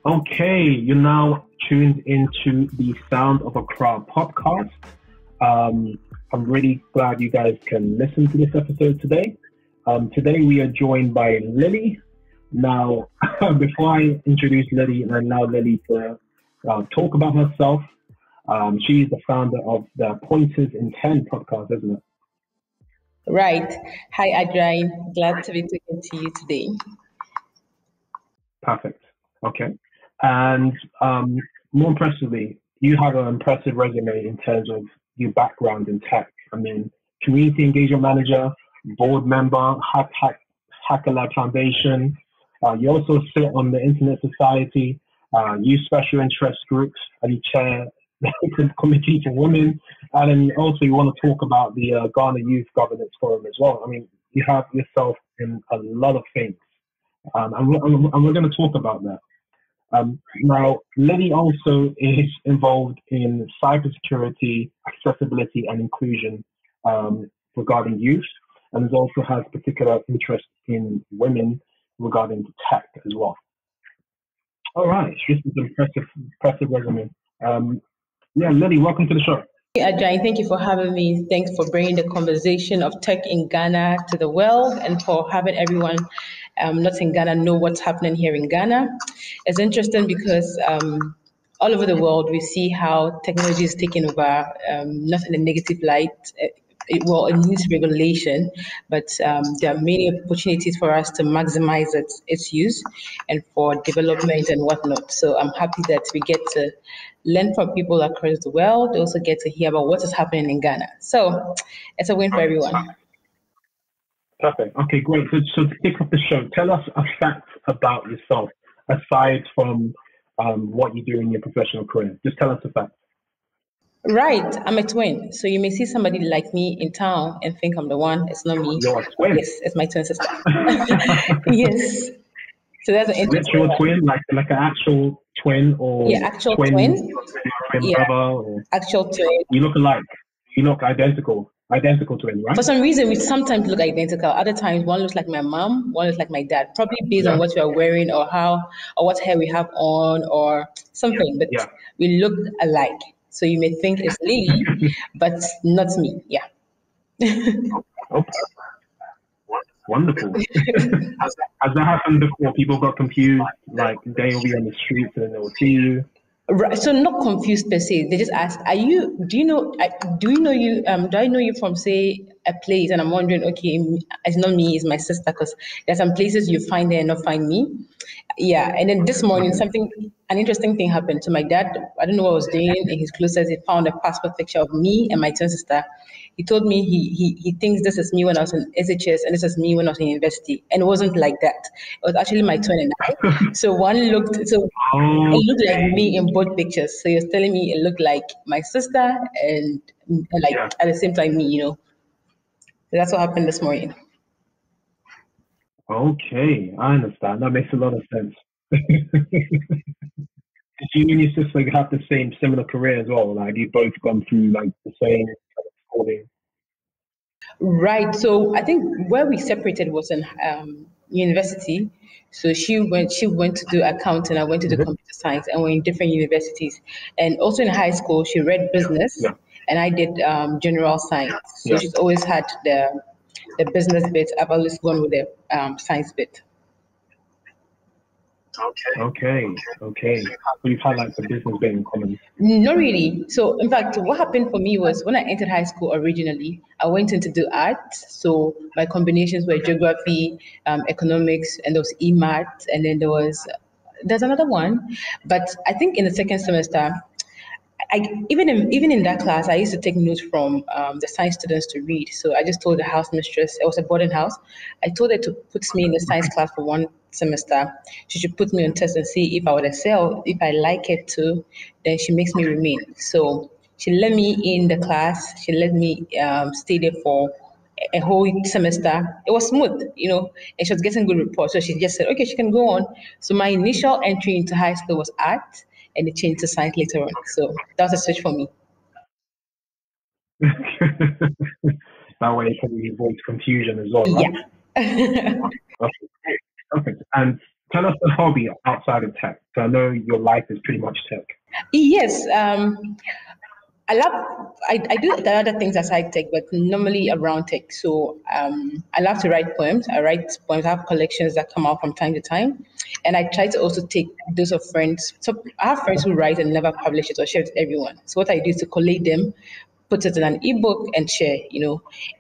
Okay, you're now tuned into the Sound of Accra podcast. I'm really glad you guys can listen to this episode today. Today we are joined by Lily. Now, before I introduce Lily and allow Lily to talk about herself, she's the founder of the EP.10 podcast, isn't it? Right. Hi, Adrian. Glad to be talking to you today. Perfect. Okay. And more impressively, you have an impressive resume in terms of your background in tech. I mean, community engagement manager, board member, Hacklab Foundation. You also sit on the Internet Society, you special interest groups, and you chair the Committee for Women. And then also you want to talk about the Ghana Youth Governance Forum as well. I mean, you have yourself in a lot of things. And we're going to talk about that. Now, Lily also is involved in cybersecurity, accessibility, and inclusion regarding youth, and also has particular interest in women regarding tech as well. All right, this is an impressive resume. Lily, welcome to the show. Adrian, thank you for having me. Thanks for bringing the conversation of tech in Ghana to the world and for having everyone not in Ghana know what's happening here in Ghana. It's interesting because all over the world we see how technology is taking over, not in a negative light. It needs regulation, but there are many opportunities for us to maximize its use and for development and whatnot. So I'm happy that we get to learn from people across the world. We also get to hear about what is happening in Ghana. So it's a win for everyone. Perfect. Okay, great. So to kick off the show, tell us a fact about yourself, aside from what you do in your professional career. Just tell us a fact. Right, I'm a twin. So you may see somebody like me in town and think I'm the one. It's not me. You're a twin? Yes, it's my twin sister. Yes. So that's an interesting literal twin, like an actual twin, or actual twin. Brother, or actual twin. You look alike. You look identical. Identical twin, right? For some reason, we sometimes look identical. Other times, one looks like my mom, one looks like my dad. Probably based on what we are wearing or what hair we have on or something. But we look alike. So you may think it's Lily, but not me. Yeah. Okay. Wonderful. Has that happened before? People got confused, like they will be on the streets and then they will see you. Right. So not confused per se. They just ask, do I know you from, say, a place? And I'm wondering, okay, it's not me, it's my sister, because there's some places you find there and not find me. Yeah. And then this morning, an interesting thing happened to my dad. I don't know what I was doing in his closet. He found a passport picture of me and my twin sister. He told me he thinks this is me when I was in SHS and this is me when I was in university. And it wasn't like that. It was actually my twin and I. So it looked like me in both pictures. So he was telling me it looked like my sister and at the same time me, So that's what happened this morning. Okay, I understand. That makes a lot of sense. Did you and your sister have the similar career as well? Like you both gone through like the same kind of schooling? Right. So I think where we separated was in university. So she went to do accounting. I went to do computer science, and we're in different universities. And also in high school, she read business, and I did general science. So she's always had the business bit. I've always gone with the science bit. Okay. So you've had like the business bit in common? Not really. So in fact, what happened for me was when I entered high school originally, I went in to do art. So my combinations were geography, economics, and there was e-math, and then there's another one. But I think in the second semester, even in that class, I used to take notes from the science students to read. So I just told the house mistress, it was a boarding house, I told her to put me in the science class for one semester. She should put me on test and see if I would excel. If I like it too, then she makes me remain. So she let me in the class. She let me stay there for a whole semester. It was smooth, and she was getting good reports. So she just said, okay, she can go on. So my initial entry into high school was art, and it changed to science later on. So that was a switch for me. That way it probably avoids confusion as well, right? Yeah. Okay, perfect. And tell us a hobby outside of tech. So I know your life is pretty much tech. Yes, I do the other things aside tech, but normally around tech. So I love to write poems. I write poems. I have collections that come out from time to time. And I try to also take those of friends. So I have friends who write and never publish it or share it with everyone. So what I do is to collate them, put it in an ebook and share,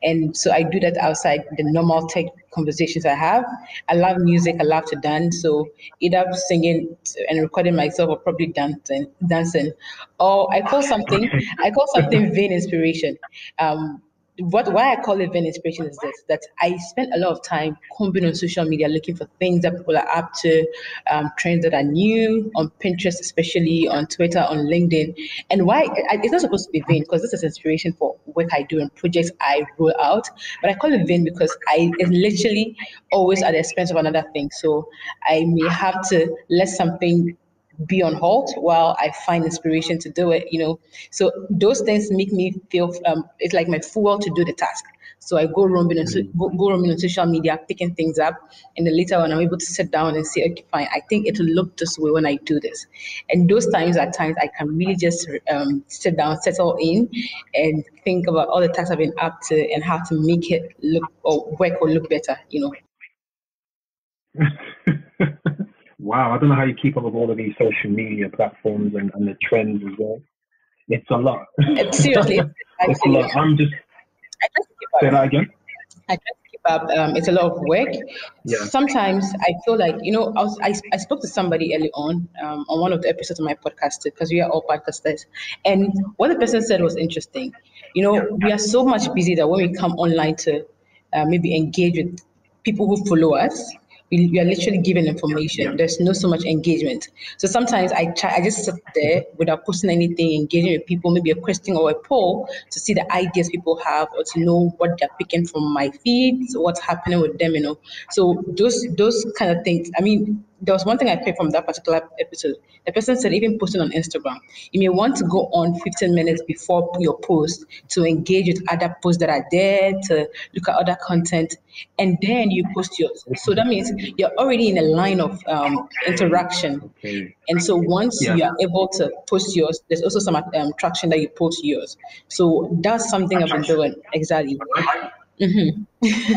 And so I do that outside the normal tech conversations I have. I love music. I love to dance. So either singing and recording myself or probably dancing. Or I call something vain inspiration. Why I call it vain inspiration is this, that I spend a lot of time combing on social media looking for things that people are up to, trends that are new on Pinterest, especially on Twitter, on LinkedIn. And it's not supposed to be vain because this is inspiration for work I do and projects I roll out. But I call it vain because it's literally always at the expense of another thing. So I may have to let something be on hold while I find inspiration to do it, So those things make me feel it's like my fuel to do the task. So I go roaming on social media, picking things up, and then later on I'm able to sit down and say, okay, fine, I think it will look this way when I do this. And those times are times I can really just sit down, settle in, and think about all the tasks I've been up to and how to make it look or work or look better, Wow, I don't know how you keep up with all of these social media platforms and the trends as well. It's a lot. Seriously, it's a lot. I try to keep up. Say that again. I try to keep up. It's a lot of work. Yeah. Sometimes I feel like, I spoke to somebody early on one of the episodes of my podcast because we are all podcasters. And what the person said was interesting. We are so much busy that when we come online to maybe engage with people who follow us, we are literally given information. Yeah. There's no so much engagement. So sometimes I just sit there without posting anything, engaging with people, maybe a question or a poll to see the ideas people have or to know what they're picking from my feeds, what's happening with them, So those kind of things. I mean, there was one thing I picked from that particular episode. The person said, even posting on Instagram, you may want to go on 15 minutes before your post to engage with other posts that are there, to look at other content, and then you post yours. So that means you're already in a line of interaction. Okay. And so once you are able to post yours, there's also some traction that you post yours. So that's something I've been doing. Exactly. I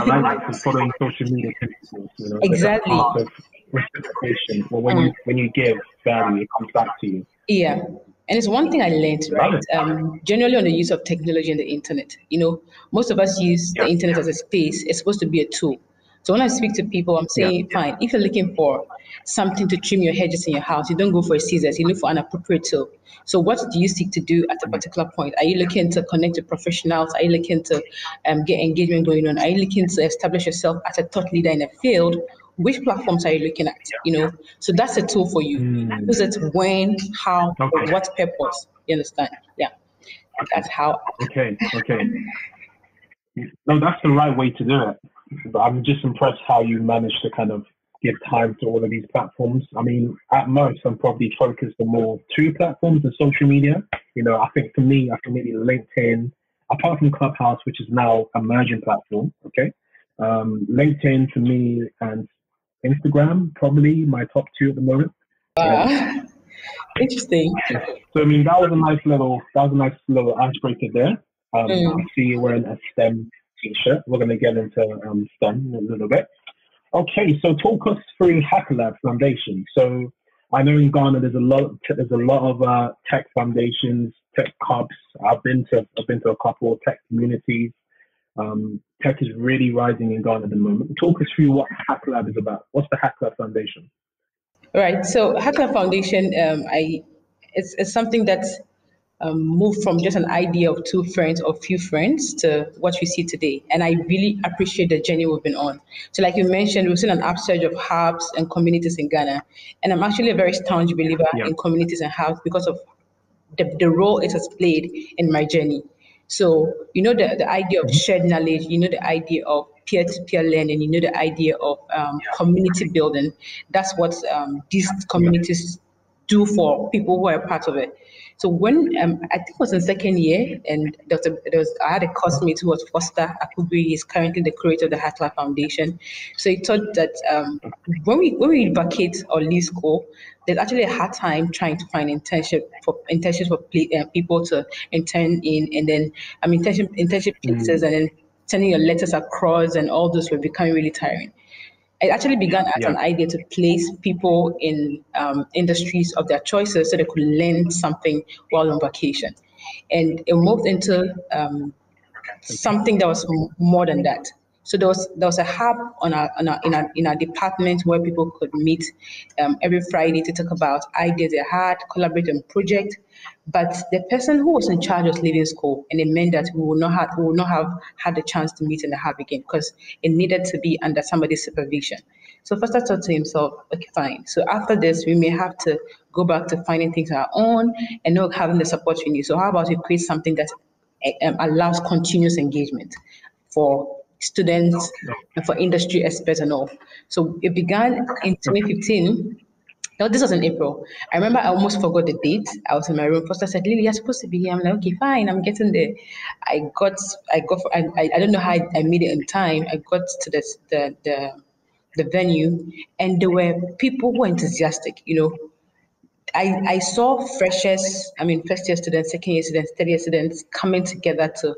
like that, so following social media principles, Exactly. There's a part of reciprocation. Well, when you give value, it comes back to you. Yeah. And it's one thing I learned, right? Generally on the use of technology and the internet. Most of us use the internet as a space. It's supposed to be a tool. So when I speak to people, I'm saying, fine, if you're looking for something to trim your hedges in your house, you don't go for a scissors, you look for an appropriate tool. So what do you seek to do at a particular point? Are you looking to connect to professionals? Are you looking to get engagement going on? Are you looking to establish yourself as a thought leader in a field? Which platforms are you looking at? So that's a tool for you. Use it when, how, for what purpose. You understand? Yeah. That's how. Okay. No, that's the right way to do it. But I'm just impressed how you managed to kind of give time to all of these platforms. I mean, at most, I'm probably focused on more 2 platforms of social media. I think for me, I think maybe LinkedIn, apart from Clubhouse, which is now a merging platform. Okay. LinkedIn for me and Instagram, probably my top 2 at the moment. Interesting. So I mean, that was a nice little icebreaker there. I see you wearing a STEM t-shirt. We're going to get into STEM in a little bit. Okay, so talk us through Hacklab Foundation. So I know in Ghana there's a lot of tech foundations, tech hubs. I've been to a couple of tech communities. Tech is really rising in Ghana at the moment. Talk us through what Hacklab is about. What's the Hacklab Foundation? Right. So Hacklab Foundation, it's something that's moved from just an idea of 2 friends or few friends to what we see today. And I really appreciate the journey we've been on. So like you mentioned, we've seen an upsurge of hubs and communities in Ghana. And I'm actually a very staunch believer in communities and hubs because of the role it has played in my journey. So, the idea of shared knowledge, the idea of peer-to-peer learning, the idea of community building. That's what these communities do for people who are part of it. So when I think it was in second year, and I had a classmate who was Foster Akubi. He's currently the curator of the Hacklab Foundation. So he thought that when we vacate or leave school, there's actually a hard time trying to find internships for people to intern in, and then internship places, and then sending your letters across, and all those were becoming really tiring. It actually began as an idea to place people in industries of their choices so they could learn something while on vacation. And it moved into something that was more than that. So there was a hub in our department where people could meet every Friday to talk about ideas they had, collaborate on projects. But the person who was in charge was leaving school, and it meant that we would not have had the chance to meet in the hub again because it needed to be under somebody's supervision. So Foster thought to himself, okay, fine. So after this, we may have to go back to finding things on our own and not having the support we need. So how about we create something that allows continuous engagement for students and for industry experts and all. So it began in 2015. No, this was in April. I remember I almost forgot the date. I was in my room. Foster said, "Lily, you're supposed to be here." I'm like, "Okay, fine. I'm getting there." I don't know how I made it in time. I got to the venue, and there were people who were enthusiastic. I saw freshers, first year students, second year students, third year students coming together to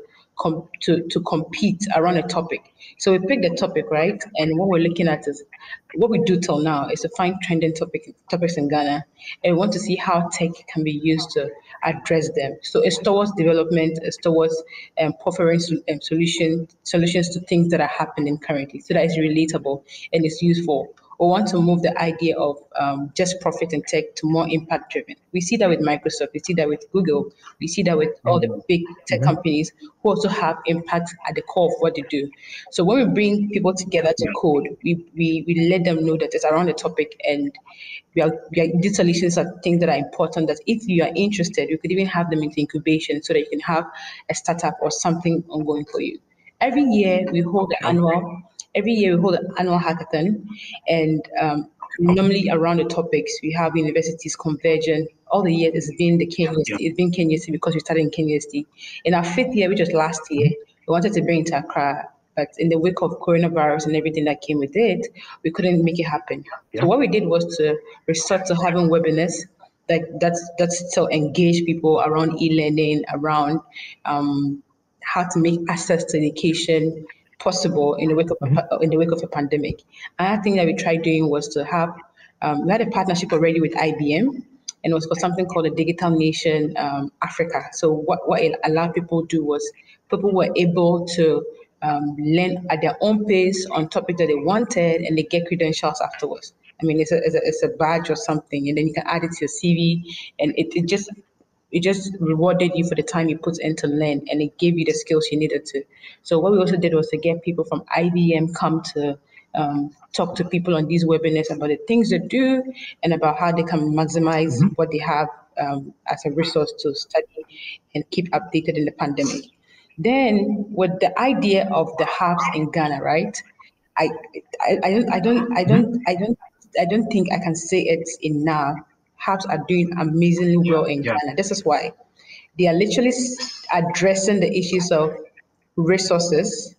compete around a topic. So we picked the topic, right? And what we're looking at is what we do till now is to find trending topics in Ghana, and we want to see how tech can be used to address them. So it's towards development, it's towards offering solutions to things that are happening currently, so that it's relatable and it's useful. We want to move the idea of just profit and tech to more impact driven. We see that with Microsoft, we see that with Google, we see that with all the big tech companies who also have impact at the core of what they do. So when we bring people together to code, we let them know that it's around the topic, and these solutions are things that are important, that if you are interested, we could even have them into incubation so that you can have a startup or something ongoing for you. Every year we hold an annual hackathon, and normally around the topics we have universities converging. All the years it's been the KUST. It's been KUST because we started in KUST. In our fifth year, which was last year, we wanted to bring it to Accra, but in the wake of coronavirus and everything that came with it, we couldn't make it happen. So what we did was to resort to having webinars that's to engage people around e-learning, around how to make access to education possible in the wake of a pandemic. Another thing that we tried doing was to have we had a partnership already with IBM, and it was for something called the Digital Nation Africa. So what it allowed people to do was people were able to learn at their own pace on topics that they wanted, and they get credentials afterwards. It's a badge or something, and then you can add it to your CV, and it just rewarded you for the time you put in to learn, and it gave you the skills you needed to. So what we also did was to get people from IBM come to talk to people on these webinars about the things they do and about how they can maximize what they have as a resource to study and keep updated in the pandemic. Then with the idea of the hubs in Ghana, right? I don't think I can say it enough. Hubs are doing amazingly well in Ghana. This is why they are literally addressing the issues of resources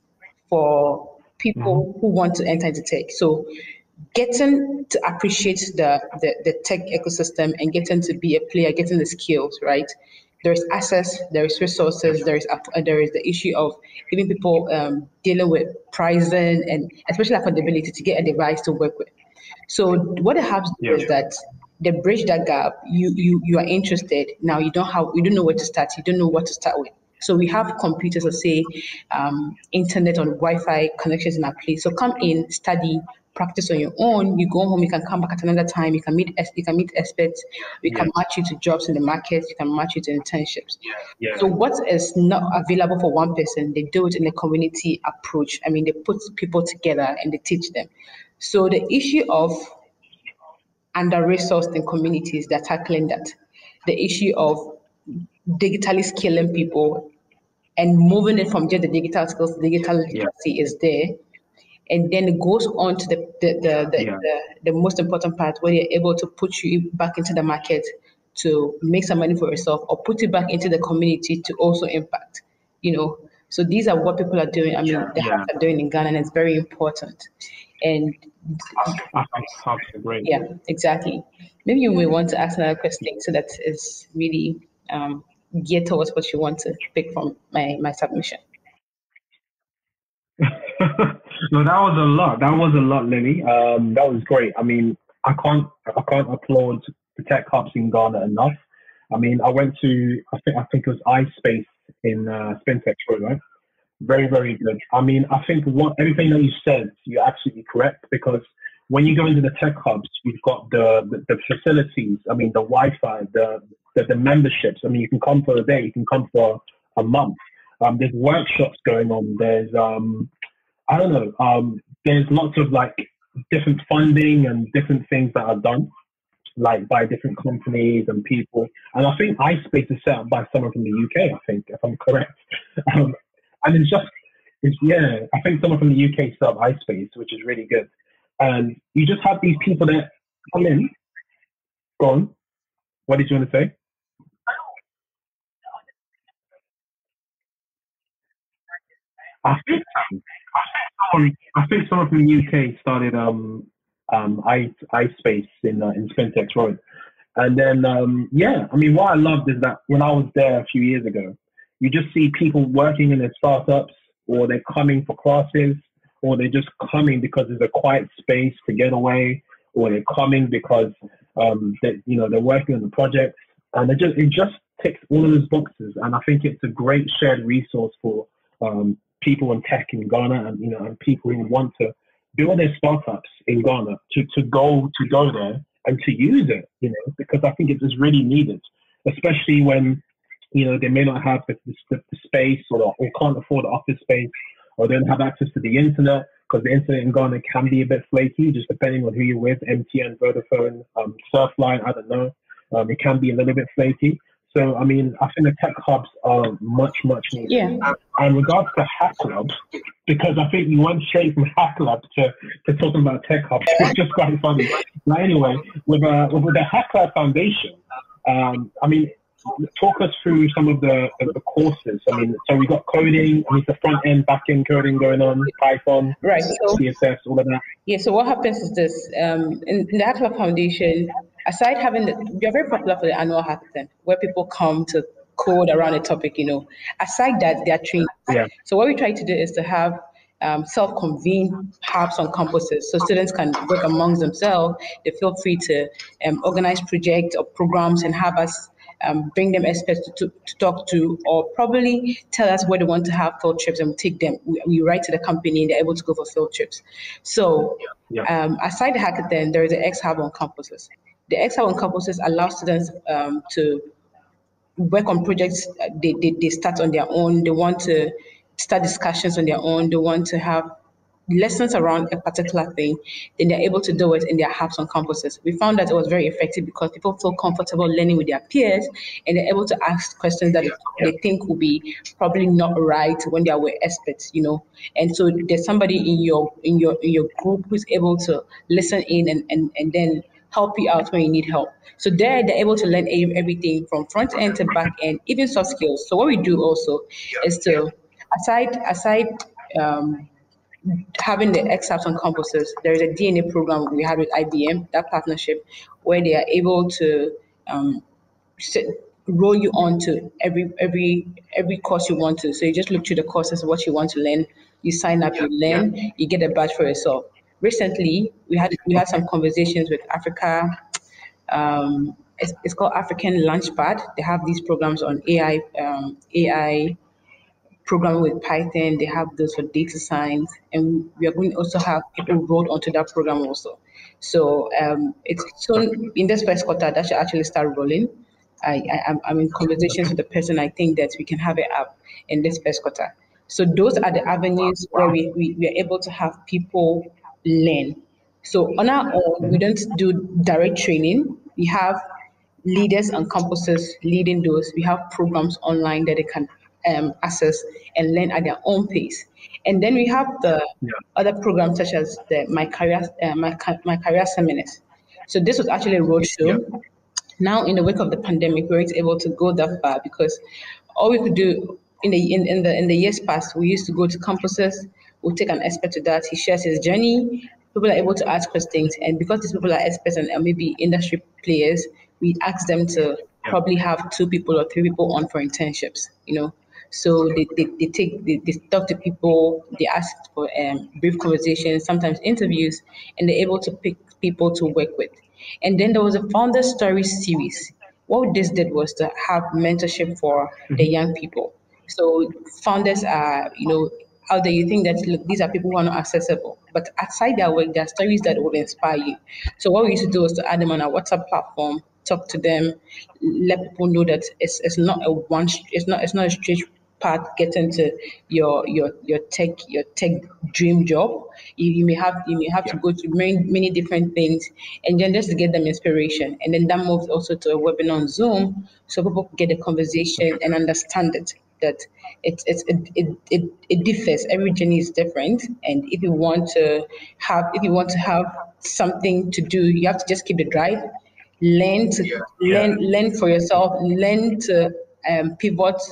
for people who want to enter into tech. So getting to appreciate the tech ecosystem and getting to be a player, getting the skills, right? There is access, there is resources, there is the issue of even people dealing with pricing and especially affordability to get a device to work with. So what the hubs do is that they bridge that gap. You are interested now. You don't know where to start. You don't know what to start with. So we have computers or say internet or Wi-Fi connections in our place. So come in, study, practice on your own. You go home. You can come back at another time. You can meet experts. We can match you to jobs in the market. You can match you to internships. So what is not available for one person, they do it in a community approach. They put people together and they teach them. So the issue of under-resourced in communities, they're tackling that. The issue of digitally skilling people and moving it from just the digital skills to digital literacy is there. And then it goes on to the most important part, where they're able to put you back into the market to make some money for yourself, or put it back into the community to also impact, So these are what people are doing. I mean, the hubs are doing in Ghana, and it's very important. And hubs are great. Yeah, exactly. Maybe you may want to ask another question so that is really geared towards what you want to pick from my submission. No, that was a lot. That was a lot, Lily. That was great. I mean, I can't applaud the tech hubs in Ghana enough. I mean, I went to I think it was iSpace in Spintex Road, right? Very, very good. I mean, I think everything that you said, you're absolutely correct, because when you go into the tech hubs, you've got the facilities. I mean, the Wi-Fi, the memberships. I mean, you can come for a day, you can come for a month. There's workshops going on. There's I don't know. There's lots of like different funding and different things that are done, like by different companies and people. And I think iSpace is set up by someone from the UK, I think, if I'm correct. And I think someone from the UK set up iSpace, which is really good. And you just have these people that come in. Go on. What did you want to say? I think someone from the UK started iSpace in Spintex Road. And then, I mean, what I loved is that when I was there a few years ago, you just see people working in their startups, or they're coming for classes, or they're just coming because there's a quiet space to get away, or they're coming because they're working on the project, and it just ticks all of those boxes. And I think it's a great shared resource for people in tech in Ghana, and people who want to build their startups in Ghana to go there and to use it, because I think it is really needed, especially when, they may not have the space, or can't afford the office space, or don't have access to the internet, because the internet in Ghana can be a bit flaky, just depending on who you're with, MTN, Vodafone, Surfline, I don't know. It can be a little bit flaky. So, I mean, I think the tech hubs are much, much needed. Yeah. And regards to Hacklab, because I think you went straight from Hacklab to talking about tech hubs, it's just quite funny. But anyway, with the Hacklab Foundation, I mean, talk us through some of the courses. I mean, so we got coding, I mean, the front end, back end coding going on, Python, right? So, CSS, all of that. Yeah. So what happens is this: in the Hacklab Foundation, aside we are very popular for the annual hackathon, where people come to code around a topic. Aside that, they are trained. Yeah. So what we try to do is to have self-convened hubs on campuses, so students can work amongst themselves. They feel free to organize projects or programs and have us bring them experts to talk to, or probably tell us where they want to have field trips, and we take them. We write to the company, and they're able to go for field trips. So aside the hackathon, there is an X Hub on campuses. The X Hub on campuses allows students to work on projects they start on their own. They want to start discussions on their own. They want to have lessons around a particular thing, then they're able to do it in their hubs on campuses. We found that it was very effective because people feel comfortable learning with their peers, and they're able to ask questions that they think will be probably not right when they are with experts, And so there's somebody in your group who's able to listen in and then help you out when you need help. So they're able to learn everything from front end to back end, even soft skills. So what we do also is to aside having the excerpts on campuses, there is a DNA program we had with IBM, that partnership, where they are able to roll you on to every course you want to. So you just look through the courses, what you want to learn, you sign up, you learn, you get a badge for yourself. Recently, we had some conversations with Africa. It's called African Launchpad. They have these programs on AI programming with Python. They have those for data science, and we are going to also have people rolled onto that program also. So it's soon in this first quarter that should actually start rolling. I'm in conversations with the person. I think that we can have it up in this first quarter. So those are the avenues where we are able to have people learn. So on our own, we don't do direct training. We have leaders on campuses leading those. We have programs online that they can access and learn at their own pace. And then we have the other programs such as the My Career Seminars. So this was actually a roadshow. Now, in the wake of the pandemic, we weren't able to go that far because all we could do in the years past, we used to go to campuses. We'll take an expert to that. He shares his journey. People are able to ask questions, and because these people are experts and maybe industry players, we ask them to probably have 2 people or 3 people on for internships. So they talk to people, they ask for brief conversations, sometimes interviews, and they're able to pick people to work with. And then there was a founder stories series. What this did was to have mentorship for the young people. So founders are, out there, you think that, look, these are people who are not accessible, but outside their work, there are stories that will inspire you. So what we used to do was to add them on our WhatsApp platform, talk to them, let people know that it's not a straight path getting to your tech dream job. You may have to go through many different things, and then just to get them inspiration. And then that moves also to a webinar on Zoom, so people get a conversation and understand it. That it differs. Every journey is different, and if you want to have something to do, you have to just keep the drive. Learn for yourself. Learn to pivot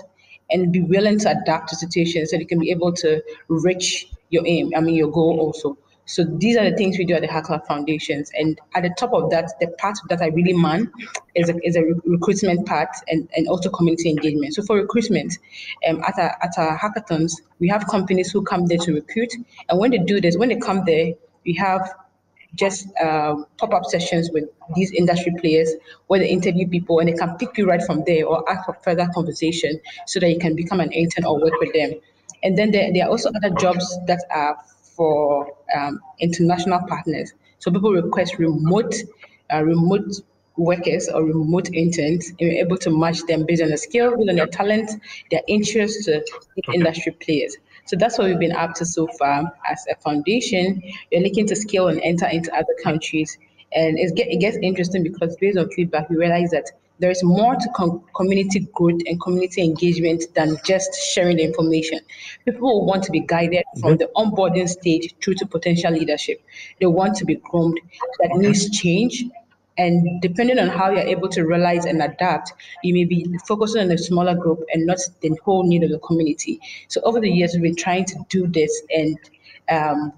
and be willing to adapt to situations so you can be able to reach your aim. I mean, your goal also. So these are the things we do at the Hacklab Foundations. And at the top of that, the part that I really man is a recruitment part and also community engagement. So for recruitment, at our hackathons, we have companies who come there to recruit. And when they do this, when they come there, we have just pop-up sessions with these industry players where they interview people and they can pick you right from there or ask for further conversation so that you can become an intern or work with them. And then there are also other jobs that are for international partners. So people request remote workers or remote interns, and we're able to match them based on their skill, based on their talent, their interests to industry players. So that's what we've been up to so far as a foundation. We're looking to scale and enter into other countries. And it gets interesting because based on feedback, we realize that there is more to community growth and community engagement than just sharing the information. People will want to be guided from the onboarding stage through to potential leadership. They want to be groomed. That needs change. And depending on how you're able to realize and adapt, you may be focusing on a smaller group and not the whole need of the community. So over the years, we've been trying to do this and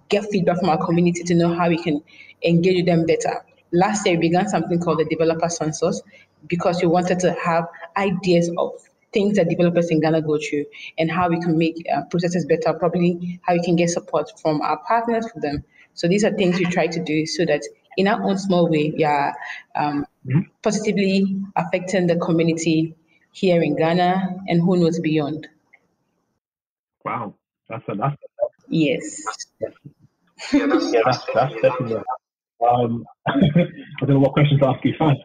get feedback from our community to know how we can engage with them better. Last year, we began something called the Developer Census because we wanted to have ideas of things that developers in Ghana go through and how we can make processes better, probably how we can get support from our partners for them. So these are things we try to do so that in our own small way, we are positively affecting the community here in Ghana and who knows beyond. Wow, that's Yes. that's definitely. I don't know what questions to ask you first.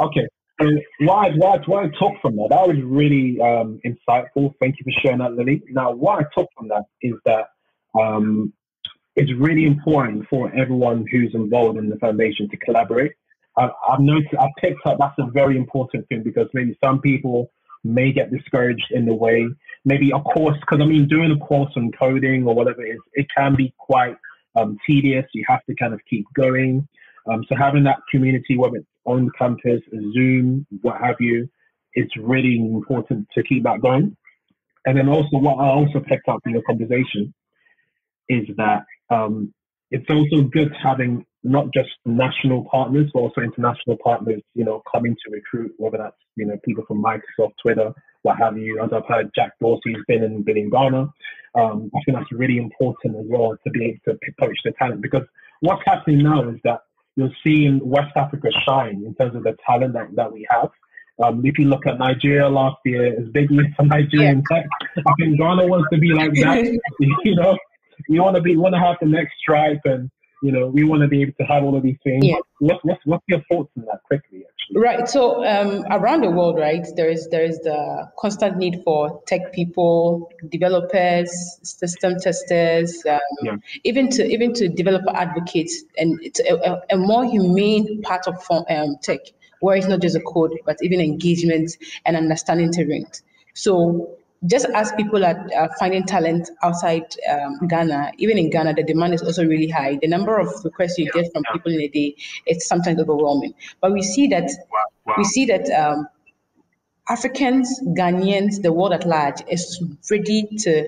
Okay, so what I took from that was really insightful. Thank you for sharing that, Lily. Now, what I took from that is that it's really important for everyone who's involved in the foundation to collaborate. I've noticed, I picked up that's a very important thing because maybe some people may get discouraged in the way. Maybe a course, because I mean, doing a course on coding or whatever it is, it can be quite tedious. You have to kind of keep going. So having that community, whether it's on campus, Zoom, what have you, it's really important to keep that going. And then also what I also picked up from your conversation is that it's also good having not just national partners, but also international partners, coming to recruit, whether that's, people from Microsoft, Twitter, what have you. As I've heard, Jack Dorsey's been in Ghana. I think that's really important as well to be able to poach the talent, because what's happening now is that you're seeing West Africa shine in terms of the talent that we have. If you look at Nigeria last year, it's big news for Nigerian tech. I think Ghana wants to be like that, We want to have the next Stripe, and we want to be able to have all of these things. Yeah. What's your thoughts on that quickly? Actually, right. So around the world, right, there is the constant need for tech people, developers, system testers, even to developer advocates, and it's a more humane part of tech, where it's not just a code, but even engagement and understanding terrain. So just as people are finding talent outside Ghana, even in Ghana, the demand is also really high. The number of requests you get from people in a day, it's sometimes overwhelming. But we see that Africans, Ghanaians, the world at large is ready to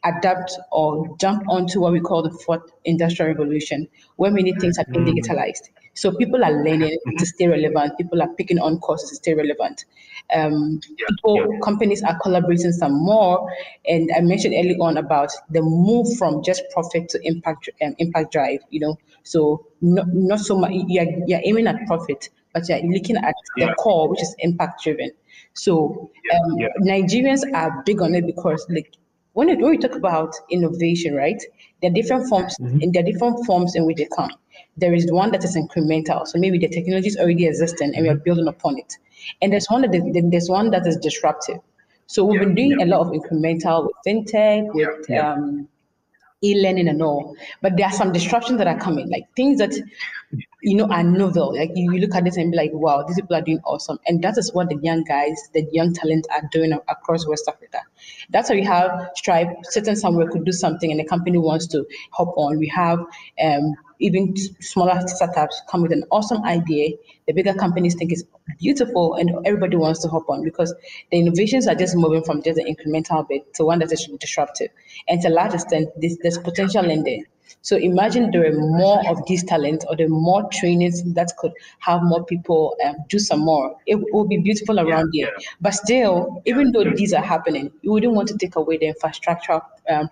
adapt or jump onto what we call the fourth industrial revolution, where many things are being digitalized. So people are learning to stay relevant. People are picking on courses to stay relevant. Companies are collaborating some more. And I mentioned early on about the move from just profit to impact drive. So not so much you're aiming at profit, but you're looking at the core, which is impact driven. So Nigerians are big on it because when we talk about innovation, right? There are different forms, and there are different forms in which they come. There is one that is incremental, so maybe the technology is already existing and we are building upon it. And there's one that is disruptive. So we've been doing a lot of incremental with fintech, with e-learning and all, but there are some disruptions that are coming, like things that are novel. Like you look at this and be like, wow, these people are doing awesome. And that is what the young guys, the young talent are doing across West Africa. That's why we have Stripe sitting somewhere, could do something, and the company wants to hop on. We have even smaller startups come with an awesome idea. The bigger companies think it's beautiful, and everybody wants to hop on because the innovations are just moving from just the incremental bit to one that is disruptive. And to a large extent, there's potential in there. So imagine there are more of these talents, or there are more trainings that could have more people do some more. It will be beautiful around here. But still, even though these are happening, you wouldn't want to take away the infrastructural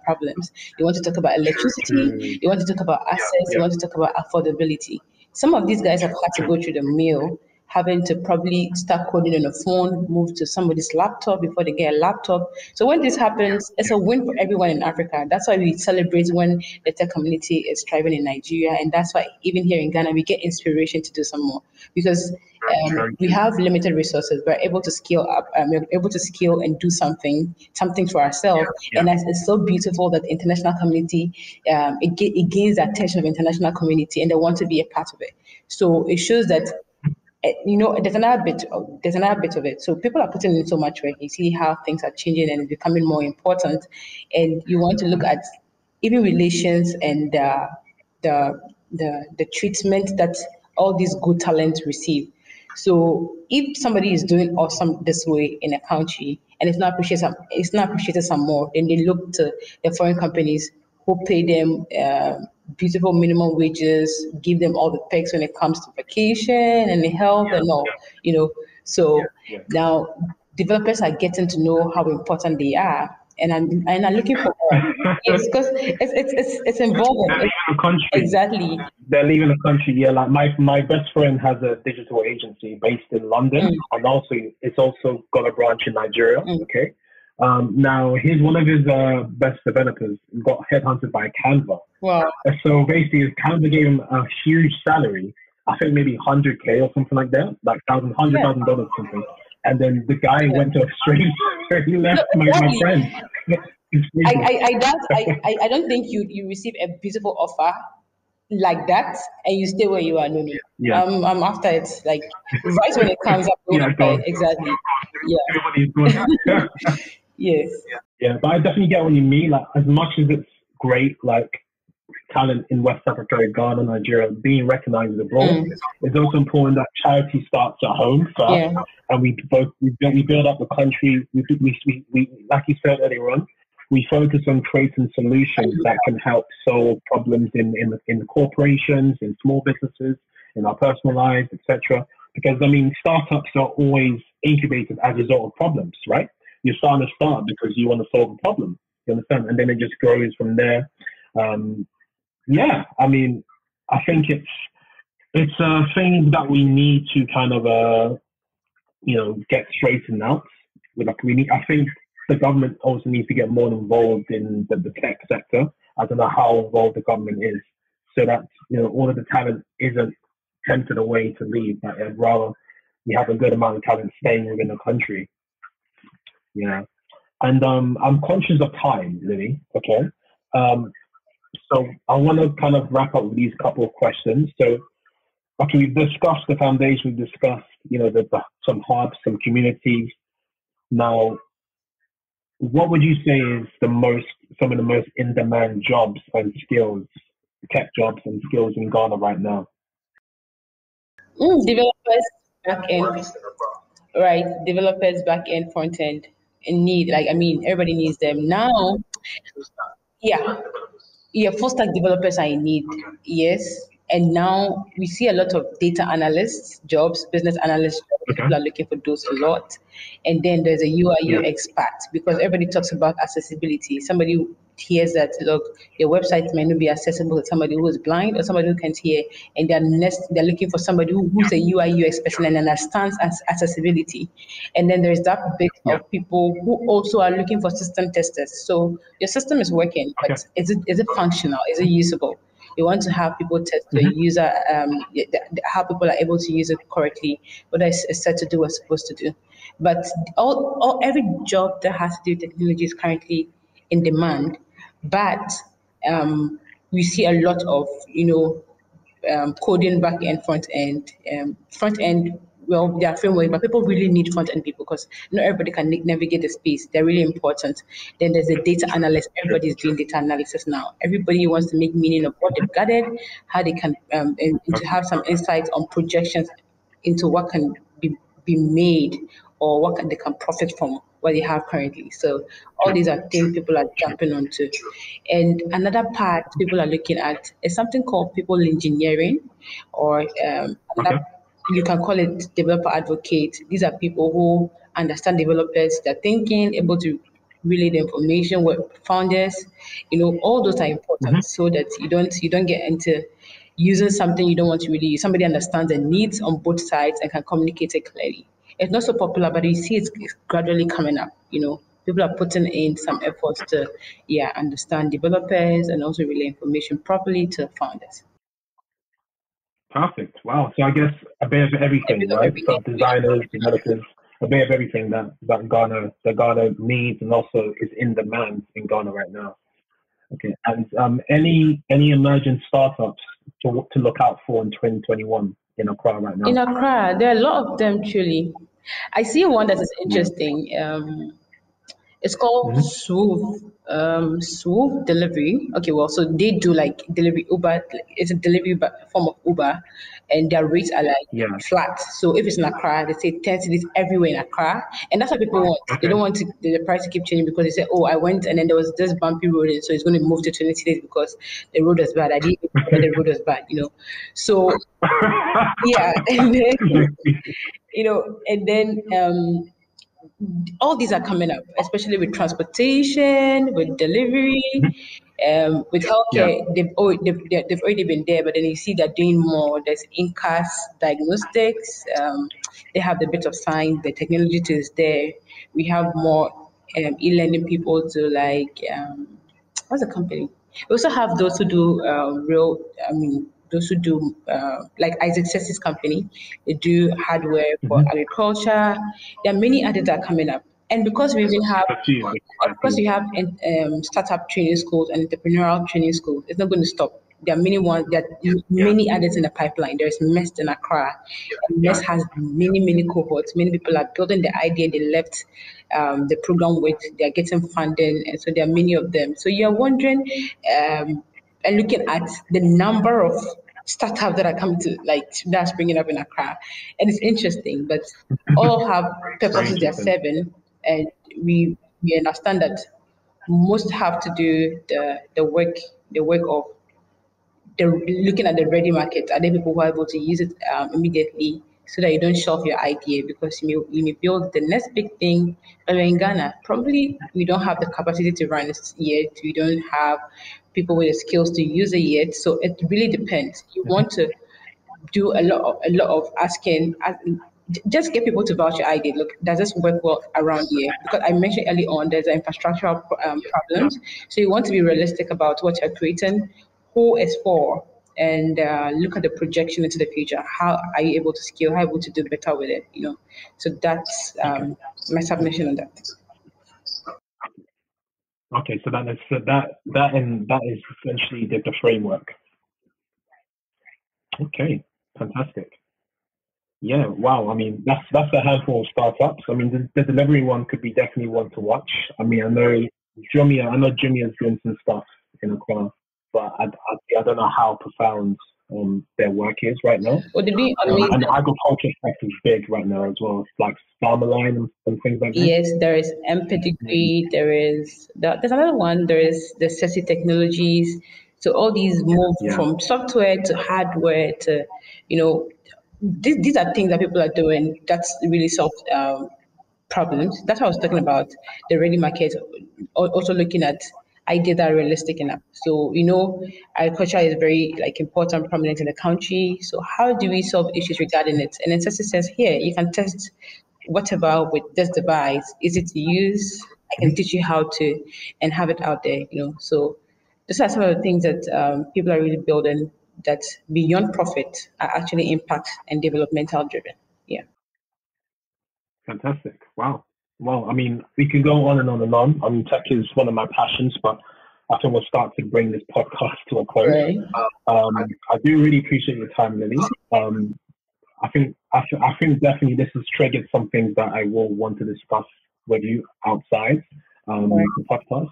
problems. You want to talk about electricity, you want to talk about access, you want to talk about affordability. Some of these guys have had to go through the mill, having to probably start coding on a phone, move to somebody's laptop before they get a laptop. So when this happens, it's a win for everyone in Africa. That's why we celebrate when the tech community is thriving in Nigeria. And that's why even here in Ghana, we get inspiration to do some more because we have limited resources. We're able to scale up, we're able to scale and do something for ourselves. And it's so beautiful that the international community, it gains the attention of the international community and they want to be a part of it. So it shows that there's another bit of it. So people are putting in so much work. You see how things are changing and becoming more important, and you want to look at even relations and the treatment that all these good talents receive. So if somebody is doing awesome this way in a country and it's not appreciated some more, then they look to the foreign companies who pay them beautiful minimum wages, give them all the perks when it comes to vacation and health and all, So now developers are getting to know how important they are, and I'm looking for more. Yes, because it's involving. They're leaving the country. Exactly. They're leaving the country. Yeah, like my best friend has a digital agency based in London, and it's also got a branch in Nigeria. Okay. Now, he's one of his best developers got headhunted by Canva. Wow. So basically, Canva gave him a huge salary. I think maybe 100K or something like that, like $100,000 or something. And then the guy went to Australia. He left my friend. I don't think you receive a beautiful offer like that and you stay where you are. No. I'm after it, like right when it comes up. Exactly. Yeah. Everybody's going. Yes. Yeah, but I definitely get what you mean. Like, as much as it's great, like talent in West Africa, Ghana, Nigeria being recognized abroad, it's also important that charity starts at home first, and we build up the country. We like you said earlier on, we focus on creating solutions that can help solve problems in the corporations, in small businesses, in our personal lives, etc. Because startups are always incubated as a result of problems, right? You're starting to start because you want to solve a problem. You understand? And then it just grows from there. I think it's a thing that we need to kind of get straightened out. I think the government also needs to get more involved in the tech sector. I don't know how involved the government is, so that all of the talent isn't tempted away to leave. But rather, we have a good amount of talent staying within the country. Yeah, and I'm conscious of time, Lily. Okay, so I want to kind of wrap up with these couple of questions. So, okay, we've discussed the foundation. We've discussed, some hubs, some communities. Now, what would you say is some of the most in-demand jobs and skills, tech jobs and skills in Ghana right now? Developers back end, right? Developers back end, front end, in need. Like I mean, everybody needs them now. Yeah, yeah, full stack developers are in need, yes. And now we see a lot of data analysts jobs, business analyst jobs. Okay. People are looking for those a lot. And then there's a UI Yeah. UX part because everybody talks about accessibility. Somebody who hears that, look, your website may not be accessible to somebody who is blind or somebody who can't hear, and they're looking for somebody who's a UI UX person and understands accessibility. And then there's that bit Yeah. of people who also are looking for system testers. So your system is working, Okay. but is it functional? Is it usable? You want to have people test the user, how people are able to use it correctly, what it's set to do or supposed to do. But every job that has to do with technology is currently in demand. But we see a lot of, coding back end, front end. Front end, well, there are frameworks, but people really need front end people because not everybody can navigate the space. They're really important. Then there's a data analyst. Everybody's doing data analysis now. Everybody wants to make meaning of what they've gathered, how they can, and to have some insights on projections into what can be made or they can profit from what they have currently. So all these are things people are jumping onto. And another part people are looking at is something called people engineering, or Okay. you can call it developer advocate. These are people who understand developers, they're thinking, able to relay the information with founders. All those are important so that you don't get into using something you don't want to really use. Somebody understands the needs on both sides and can communicate it clearly. It's not so popular, but you see it's gradually coming up. People are putting in some efforts to, understand developers and also relay information properly to founders. Perfect. Wow. So I guess a bit of A everything, bit of right? everything. So designers, developers, a bit of everything that Ghana needs and also is in demand in Ghana right now. Okay. And any emerging startups to look out for in 2021 in Accra right In now? Accra, there are a lot of them truly. I see one that is Yeah. interesting. It's called Hmm. Swoop Delivery. Okay, well, so they do like delivery Uber. It's a delivery form of Uber, and their rates are like Yeah. flat. So if it's in Accra, they say 10 cities everywhere in Accra, and that's what people want. They Okay. don't want the price to keep changing because they say, oh, I went and then there was this bumpy road, and so it's going to move to 20 cities because the road was bad. I didn't even know the road was bad. So yeah, and then all these are coming up, especially with transportation, with delivery, with Yeah. healthcare. They've already been there, but then you see they're doing more. There's in-class diagnostics. They have the bit of science. The technology is there. We have more e-learning people to like. What's the company? We also have those who do those who do like Isaac Sessis company. They do hardware for Hmm. agriculture. There are many others that are coming up, and because we even have, A few. Quite a because few. we have startup training schools and entrepreneurial training schools, it's not going to stop. There are many ones. There are Yeah. many others in the pipeline. There is MEST in Accra, and MEST has many cohorts. Many people are building the idea. They left the program with. They are getting funding, and so there are many of them. So you're wondering, and looking at the number of startups that are coming to that's bringing up in Accra, and it's interesting. But all have Very purposes they're interesting. serving, and we understand that most have to do the work of looking at the ready market. Are there people who are able to use it immediately so that you don't shelf your idea because you may build the next big thing. But in Ghana, probably we don't have the capacity to run it yet. We don't have people with the skills to use it yet. So it really depends. You want to do a lot of asking. Just get people to vouch your idea. Look, does this work well around here? Because I mentioned early on, there's infrastructural Yeah. problems. So you want to be realistic about what you're creating, who is for, and look at the projection into the future. How are you able to scale? How are you able to do better with it? So that's Okay. my submission on that. Okay. So that is essentially the framework. Okay. Fantastic. Yeah, wow. I mean, that's a handful of startups. I mean, the delivery one could be definitely one to watch. I mean, I know Jimmy is doing some stuff in Accra, but I don't know how profound their work is right now. Would it be amazing? And the agriculture sector is big right now as well. It's like Farmer Line and things like that. Yes, there is Pedigree, there's another one, there is the Sesi Technologies. So all these move from software to hardware to, these are things that people are doing that's really solve problems. That's what I was talking about, the ready market, also looking at ideas that are realistic enough. So, agriculture is very important, prominent in the country. So how do we solve issues regarding it? And then Sesi says, here, you can test whatever with this device, easy to use. I can teach you how to and have it out there, So these are some of the things that people are really building that beyond profit are actually impact and developmental driven. Yeah. Fantastic. Wow. Well, I mean, we can go on and on and on. I mean, tech is one of my passions, but I think we'll start to bring this podcast to a close. Right. I do really appreciate your time, Lily. I think definitely this has triggered some things that I will want to discuss with you outside the podcast.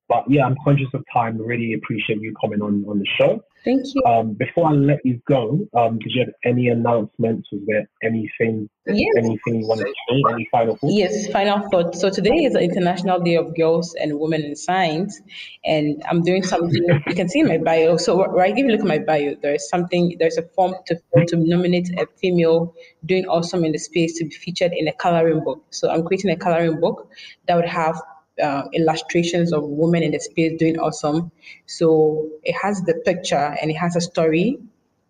But yeah, I'm conscious of time. Really appreciate you coming on the show. Thank you. Before I let you go, did you have any announcements? Was there anything you wanted to say? Any final thoughts? Yes, final thought. So today is the International Day of Girls and Women in Science, and I'm doing something you can see in my bio. So right, if you look at my bio, there's a form to fill to nominate a female doing awesome in the space to be featured in a coloring book. So I'm creating a coloring book that would have illustrations of women in the space doing awesome. So it has the picture and it has a story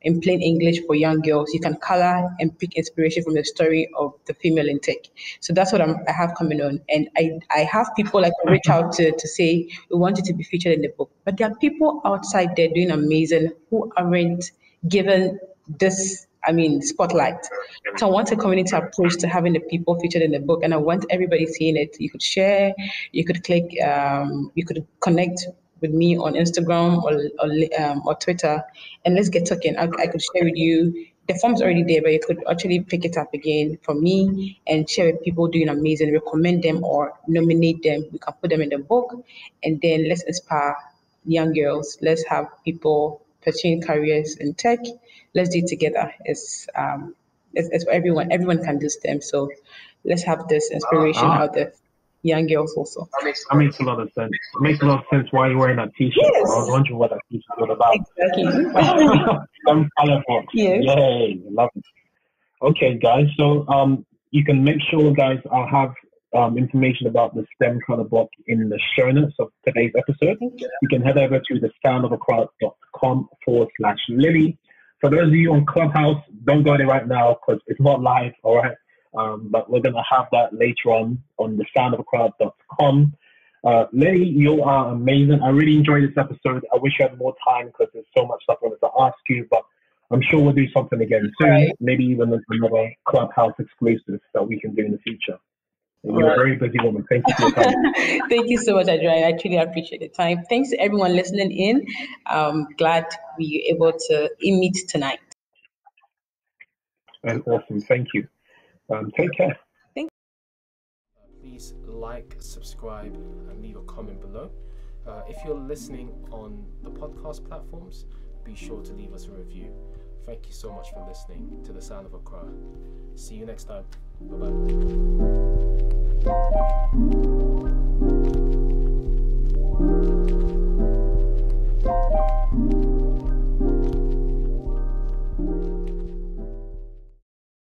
in plain English for young girls. You can color and pick inspiration from the story of the female in tech. So that's what I have coming on. And I have people reach out to say, we want you to be featured in the book. But there are people outside there doing amazing who aren't given this spotlight. So I want a community approach to having the people featured in the book, and I want everybody seeing it. You could share, you could click, you could connect with me on Instagram or Twitter, and let's get talking. I could share with you. The form's already there, but you could actually pick it up again for me and share with people doing amazing, recommend them or nominate them. We can put them in the book, and then let's inspire young girls. Let's have people pursuing careers in tech. Let's do it together. It's for everyone. Everyone can do STEM. So let's have this inspiration out there. Young girls also. That makes a lot of sense. It makes a lot of sense why you're wearing that t-shirt. Yes. I was wondering what that t-shirt was about. Exactly. Some colorful. Yes. Yay. Love it. Okay, guys. So you can make sure, guys, I'll have information about the STEM color book in the show notes of today's episode. You can head over to thesoundofacrowd.com/Lily. For those of you on Clubhouse, don't go there right now because it's not live, all right? But we're going to have that later on thesoundofacrowd.com. Lily, you are amazing. I really enjoyed this episode. I wish you had more time because there's so much stuff I wanted to ask you, but I'm sure we'll do something again soon. Right. Maybe even another Clubhouse exclusive that we can do in the future. You're a very busy woman. Thank you for your time. Thank you so much, Adrian. I truly appreciate the time. Thanks to everyone listening in. Glad we were able to meet tonight. And awesome. Thank you. Take care. Thank you. Please like, subscribe, and leave a comment below. If you're listening on the podcast platforms, be sure to leave us a review. Thank you so much for listening to The Sound of Accra. See you next time. Bye-bye.